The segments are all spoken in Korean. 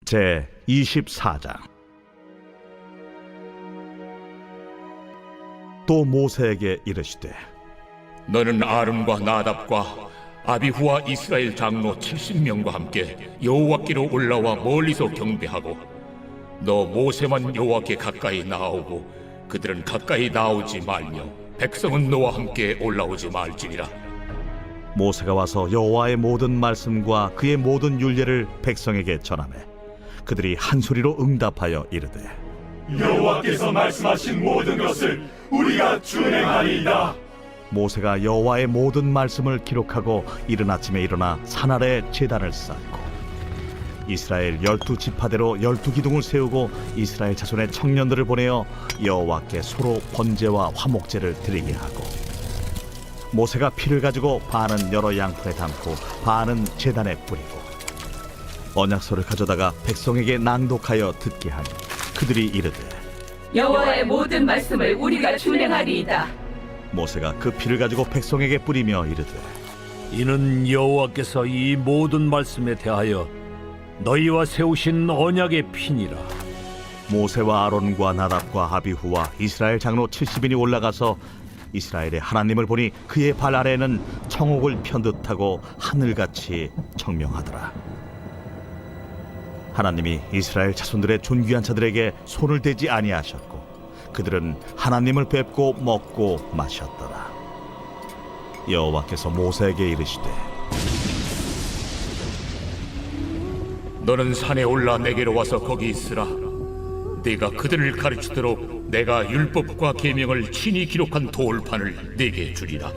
제 24장. 또 모세에게 이르시되 너는 아론과 나답과 아비후와 이스라엘 장로 70명과 함께 여호와께로 올라와 멀리서 경배하고, 너 모세만 여호와께 가까이 나아오고 그들은 가까이 나오지 말며 백성은 너와 함께 올라오지 말지니라. 모세가 와서 여호와의 모든 말씀과 그의 모든 율례를 백성에게 전하매 그들이 한 소리로 응답하여 이르되 여호와께서 말씀하신 모든 것을 우리가 준행하리이다. 모세가 여호와의 모든 말씀을 기록하고 이른 아침에 일어나 산 아래 제단을 쌓고 이스라엘 12지파대로 12기둥을 세우고 이스라엘 자손의 청년들을 보내어 여호와께 서로 번제와 화목제를 드리게 하고, 모세가 피를 가지고 반은 여러 양푼에 담고 반은 제단에 뿌리고 언약서를 가져다가 백성에게 낭독하여 듣게 하니 그들이 이르되 여호와의 모든 말씀을 우리가 준행하리이다. 모세가 그 피를 가지고 백성에게 뿌리며 이르되 이는 여호와께서 이 모든 말씀에 대하여 너희와 세우신 언약의 피니라. 모세와 아론과 나답과 아비후와 이스라엘 장로 70인이 올라가서 이스라엘의 하나님을 보니 그의 발 아래에는 청옥을 편 듯하고 하늘같이 청명하더라. 하나님이 이스라엘 자손들의 존귀한 자들에게 손을 대지 아니하셨고 그들은 하나님을 뵙고 먹고 마셨더라. 여호와께서 모세에게 이르시되 너는 산에 올라 내게로 와서 거기 있으라. 네가 그들을 가르치도록 내가 율법과 계명을 친히 기록한 돌판을 네게 주리라.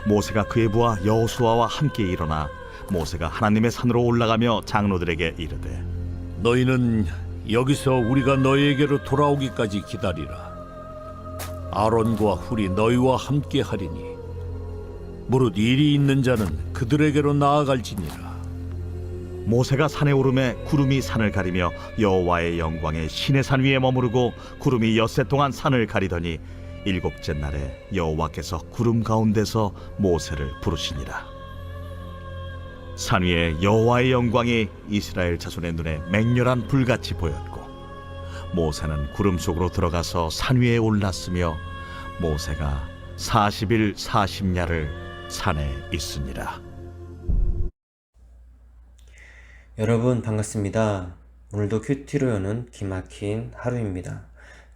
모세가 그의 부하 여호수아와 함께 일어나 모세가 하나님의 산으로 올라가며 장로들에게 이르되 너희는 여기서 우리가 너희에게로 돌아오기까지 기다리라. 아론과 훌이 너희와 함께 하리니 무릇 일이 있는 자는 그들에게로 나아갈지니라. 모세가 산에 오르매 구름이 산을 가리며 여호와의 영광에 시내 산 위에 머무르고 구름이 엿새 동안 산을 가리더니 일곱째 날에 여호와께서 구름 가운데서 모세를 부르시니라. 산 위에 여호와의 영광이 이스라엘 자손의 눈에 맹렬한 불같이 보였고 모세는 구름 속으로 들어가서 산 위에 올랐으며 모세가 40일 40야를 산에 있으니라. 여러분 반갑습니다. 오늘도 큐티로 여는 기막힌 하루입니다.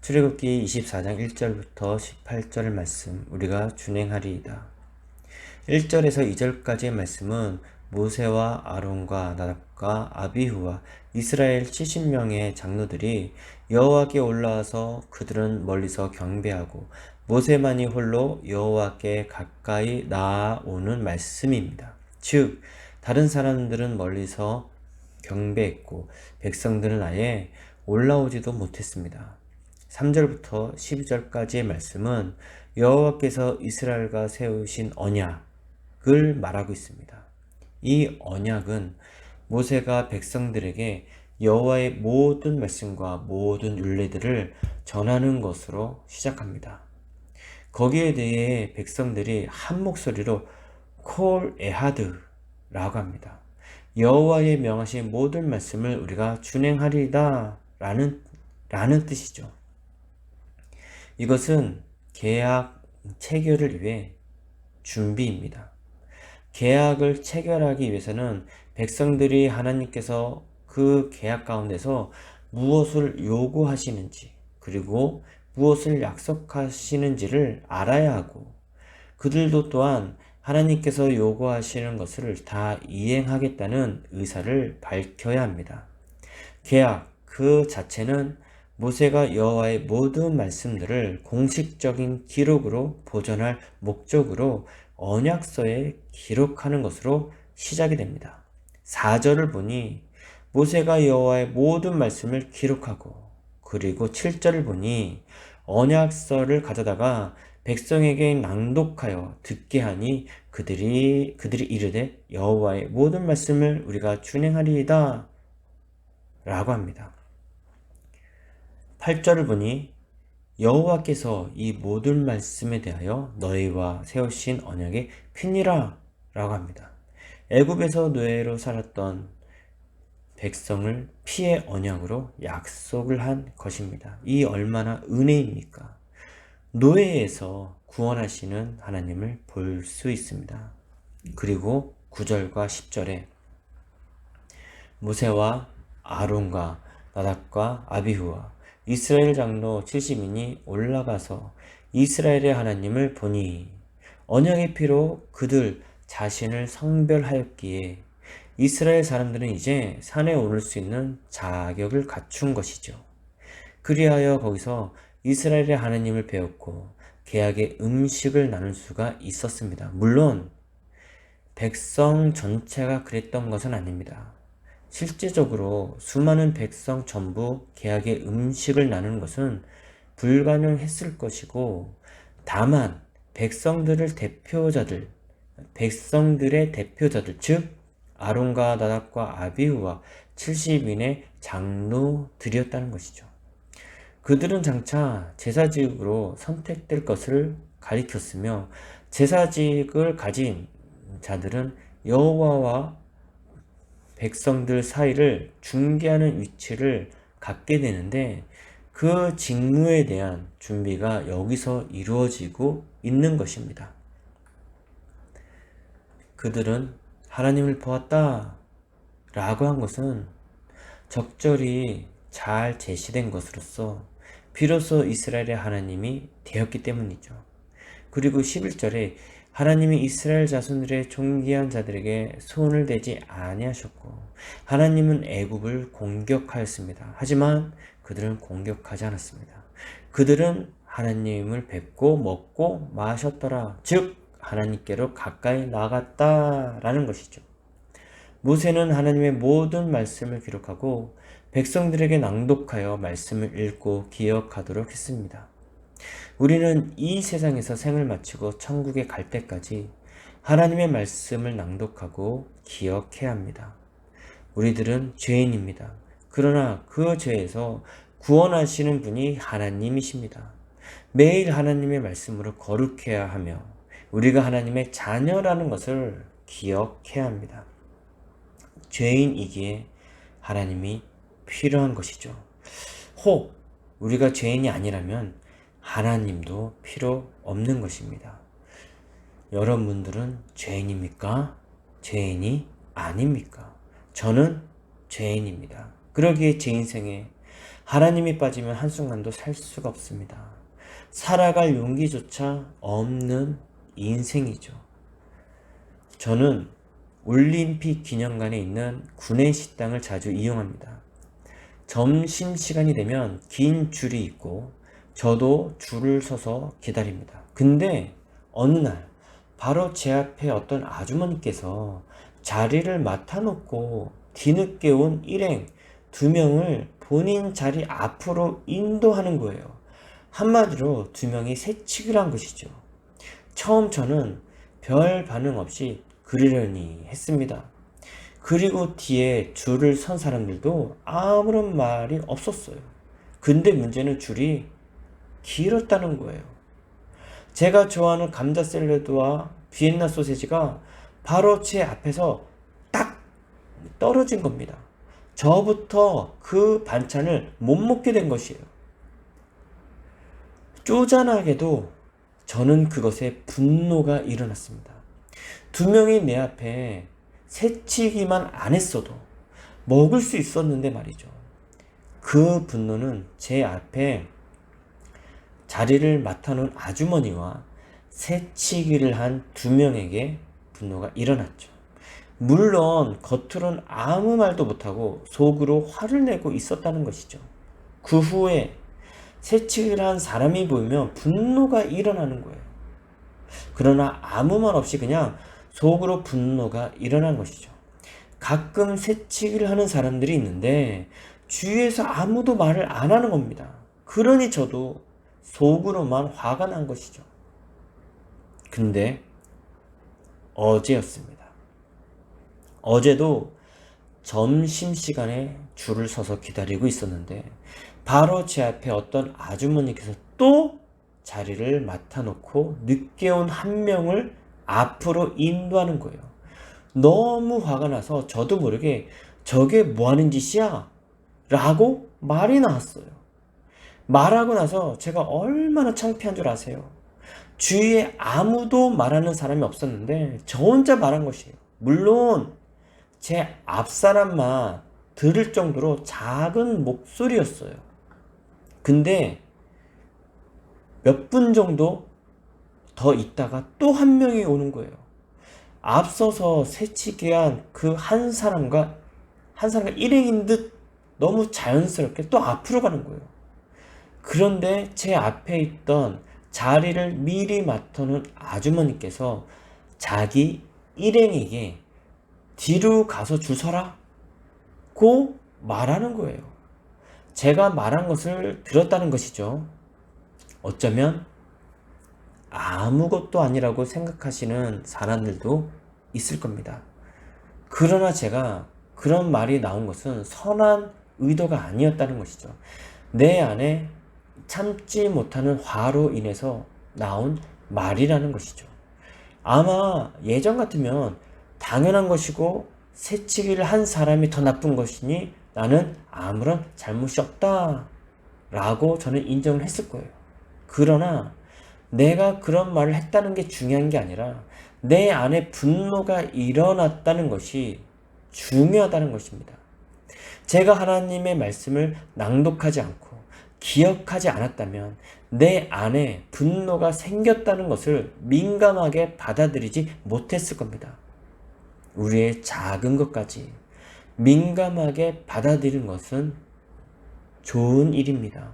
출애굽기 24장 1절부터 18절 말씀 우리가 준행하리이다. 1절에서 2절까지의 말씀은 모세와 아론과 나답과 아비후와 이스라엘 70명의 장로들이 여호와께 올라와서 그들은 멀리서 경배하고 모세만이 홀로 여호와께 가까이 나아오는 말씀입니다. 즉 다른 사람들은 멀리서 경배했고 백성들은 아예 올라오지도 못했습니다. 3절부터 12절까지의 말씀은 여호와께서 이스라엘과 세우신 언약을 말하고 있습니다. 이 언약은 모세가 백성들에게 여호와의 모든 말씀과 모든 율례들을 전하는 것으로 시작합니다. 거기에 대해 백성들이 한 목소리로 콜 에하드라고 합니다. 여호와의 명하신 모든 말씀을 우리가 준행하리이다 라는 뜻이죠. 이것은 계약 체결을 위해 준비입니다. 계약을 체결하기 위해서는 백성들이 하나님께서 그 계약 가운데서 무엇을 요구하시는지 그리고 무엇을 약속하시는지를 알아야 하고 그들도 또한 하나님께서 요구하시는 것을 다 이행하겠다는 의사를 밝혀야 합니다. 계약 그 자체는 모세가 여호와의 모든 말씀들을 공식적인 기록으로 보존할 목적으로 언약서에 기록하는 것으로 시작이 됩니다. 4절을 보니 모세가 여호와의 모든 말씀을 기록하고 그리고 7절을 보니 언약서를 가져다가 백성에게 낭독하여 듣게 하니 그들이 이르되 여호와의 모든 말씀을 우리가 준행하리이다 라고 합니다. 8절을 보니 여호와께서 이 모든 말씀에 대하여 너희와 세우신 언약의 피니라 라고 합니다. 애굽에서 노예로 살았던 백성을 피의 언약으로 약속을 한 것입니다. 이 얼마나 은혜입니까? 노예에서 구원하시는 하나님을 볼 수 있습니다. 그리고 9절과 10절에 모세와 아론과 나답과 아비후와 이스라엘 장로 70인이 올라가서 이스라엘의 하나님을 보니 언약의 피로 그들 자신을 성별하였기에 이스라엘 사람들은 이제 산에 오를 수 있는 자격을 갖춘 것이죠. 그리하여 거기서 이스라엘의 하나님을 배웠고 계약의 음식을 나눌 수가 있었습니다. 물론 백성 전체가 그랬던 것은 아닙니다. 실제적으로 수많은 백성 전부 계약의 음식을 나누는 것은 불가능했을 것이고, 다만 백성들의 대표자들, 즉 아론과 나답과 아비후와 70인의 장로들이었다는 것이죠. 그들은 장차 제사직으로 선택될 것을 가리켰으며, 제사직을 가진 자들은 여호와와 백성들 사이를 중개하는 위치를 갖게 되는데, 그 직무에 대한 준비가 여기서 이루어지고 있는 것입니다. 그들은 하나님을 보았다 라고 한 것은 적절히 잘 제시된 것으로서 비로소 이스라엘의 하나님이 되었기 때문이죠. 그리고 11절에 하나님이 이스라엘 자손들의 존귀한 자들에게 손을 대지 아니하셨고 하나님은 애굽을 공격하였습니다. 하지만 그들은 공격하지 않았습니다. 그들은 하나님을 뵙고 먹고 마셨더라. 즉 하나님께로 가까이 나갔다라는 것이죠. 모세는 하나님의 모든 말씀을 기록하고 백성들에게 낭독하여 말씀을 읽고 기억하도록 했습니다. 우리는 이 세상에서 생을 마치고 천국에 갈 때까지 하나님의 말씀을 낭독하고 기억해야 합니다. 우리들은 죄인입니다. 그러나 그 죄에서 구원하시는 분이 하나님이십니다. 매일 하나님의 말씀으로 거룩해야 하며 우리가 하나님의 자녀라는 것을 기억해야 합니다. 죄인이기에 하나님이 필요한 것이죠. 혹 우리가 죄인이 아니라면 하나님도 필요 없는 것입니다. 여러분들은 죄인입니까? 죄인이 아닙니까? 저는 죄인입니다. 그러기에 제 인생에 하나님이 빠지면 한순간도 살 수가 없습니다. 살아갈 용기조차 없는 인생이죠. 저는 올림픽 기념관에 있는 구내식당을 자주 이용합니다. 점심시간이 되면 긴 줄이 있고 저도 줄을 서서 기다립니다. 근데 어느 날 바로 제 앞에 어떤 아주머니께서 자리를 맡아놓고 뒤늦게 온 일행 2명을 본인 자리 앞으로 인도하는 거예요. 한마디로 2명이 새치기를 한 것이죠. 처음 저는 별 반응 없이 그러려니 했습니다. 그리고 뒤에 줄을 선 사람들도 아무런 말이 없었어요. 근데 문제는 줄이 길었다는 거예요. 제가 좋아하는 감자 샐러드와 비엔나 소세지가 바로 제 앞에서 딱 떨어진 겁니다. 저부터 그 반찬을 못 먹게 된 것이에요. 쪼잔하게도 저는 그것에 분노가 일어났습니다. 2명이 내 앞에 새치기만 안 했어도 먹을 수 있었는데 말이죠. 그 분노는 제 앞에 자리를 맡아놓은 아주머니와 새치기를 한 2명에게 분노가 일어났죠. 물론 겉으로는 아무 말도 못하고 속으로 화를 내고 있었다는 것이죠. 그 후에 새치기를 한 사람이 보이면 분노가 일어나는 거예요. 그러나 아무 말 없이 그냥 속으로 분노가 일어난 것이죠. 가끔 새치기를 하는 사람들이 있는데 주위에서 아무도 말을 안 하는 겁니다. 그러니 저도 속으로만 화가 난 것이죠. 근데 어제였습니다. 어제도 점심시간에 줄을 서서 기다리고 있었는데 바로 제 앞에 어떤 아주머니께서 또 자리를 맡아놓고 늦게 온 1명을 앞으로 인도하는 거예요. 너무 화가 나서 저도 모르게 저게 뭐 하는 짓이야? 라고 말이 나왔어요. 말하고 나서 제가 얼마나 창피한 줄 아세요? 주위에 아무도 말하는 사람이 없었는데 저 혼자 말한 것이에요. 물론 제 앞사람만 들을 정도로 작은 목소리였어요. 근데 몇 분 정도 더 있다가 또 한 명이 오는 거예요. 앞서서 새치기 한 그 한 사람과 일행인 듯 너무 자연스럽게 또 앞으로 가는 거예요. 그런데 제 앞에 있던 자리를 미리 맡아놓은 아주머니께서 자기 일행에게 뒤로 가서 줄 서라 고 말하는 거예요. 제가 말한 것을 들었다는 것이죠. 어쩌면 아무것도 아니라고 생각하시는 사람들도 있을 겁니다. 그러나 제가 그런 말이 나온 것은 선한 의도가 아니었다는 것이죠. 내 안에 참지 못하는 화로 인해서 나온 말이라는 것이죠. 아마 예전 같으면 당연한 것이고 새치기를 한 사람이 더 나쁜 것이니 나는 아무런 잘못이 없다 라고 저는 인정을 했을 거예요. 그러나 내가 그런 말을 했다는 게 중요한 게 아니라 내 안에 분노가 일어났다는 것이 중요하다는 것입니다. 제가 하나님의 말씀을 낭독하지 않고 기억하지 않았다면 내 안에 분노가 생겼다는 것을 민감하게 받아들이지 못했을 겁니다. 우리의 작은 것까지 민감하게 받아들이는 것은 좋은 일입니다.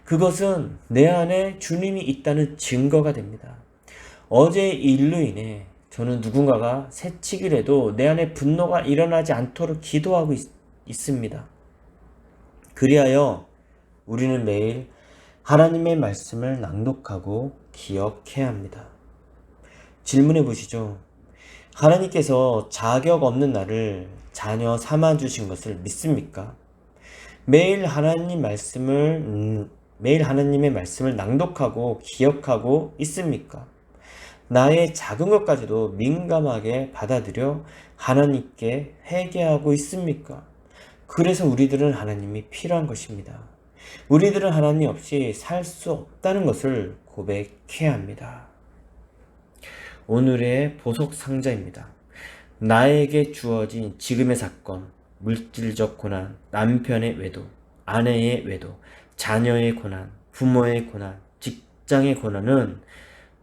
그것은 내 안에 주님이 있다는 증거가 됩니다. 어제의 일로 인해 저는 누군가가 새치기를 해도 내 안에 분노가 일어나지 않도록 기도하고 있습니다. 그리하여 우리는 매일 하나님의 말씀을 낭독하고 기억해야 합니다. 질문해 보시죠. 하나님께서 자격 없는 나를 자녀 삼아 주신 것을 믿습니까? 매일 하나님의 말씀을 낭독하고 기억하고 있습니까? 나의 작은 것까지도 민감하게 받아들여 하나님께 회개하고 있습니까? 그래서 우리들은 하나님이 필요한 것입니다. 우리들은 하나님 없이 살 수 없다는 것을 고백해야 합니다. 오늘의 보석 상자입니다. 나에게 주어진 지금의 사건, 물질적 고난, 남편의 외도, 아내의 외도, 자녀의 고난, 부모의 고난, 직장의 고난은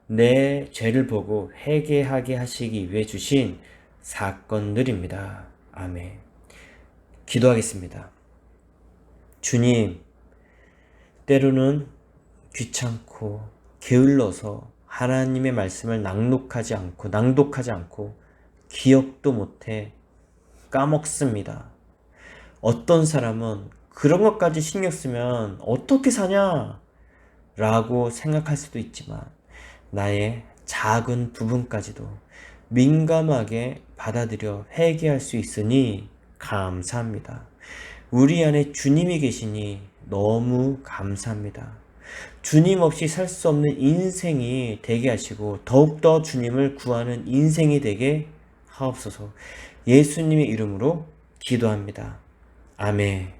내 죄를 보고 회개하게 하시기 위해 주신 사건들입니다. 아멘. 기도하겠습니다. 주님, 때로는 귀찮고 게을러서 하나님의 말씀을 낭독하지 않고 기억도 못해 까먹습니다. 어떤 사람은 그런 것까지 신경 쓰면 어떻게 사냐? 라고 생각할 수도 있지만 나의 작은 부분까지도 민감하게 받아들여 회개할 수 있으니 감사합니다. 우리 안에 주님이 계시니 너무 감사합니다. 주님 없이 살 수 없는 인생이 되게 하시고 더욱더 주님을 구하는 인생이 되게 하옵소서. 예수님의 이름으로 기도합니다. 아멘.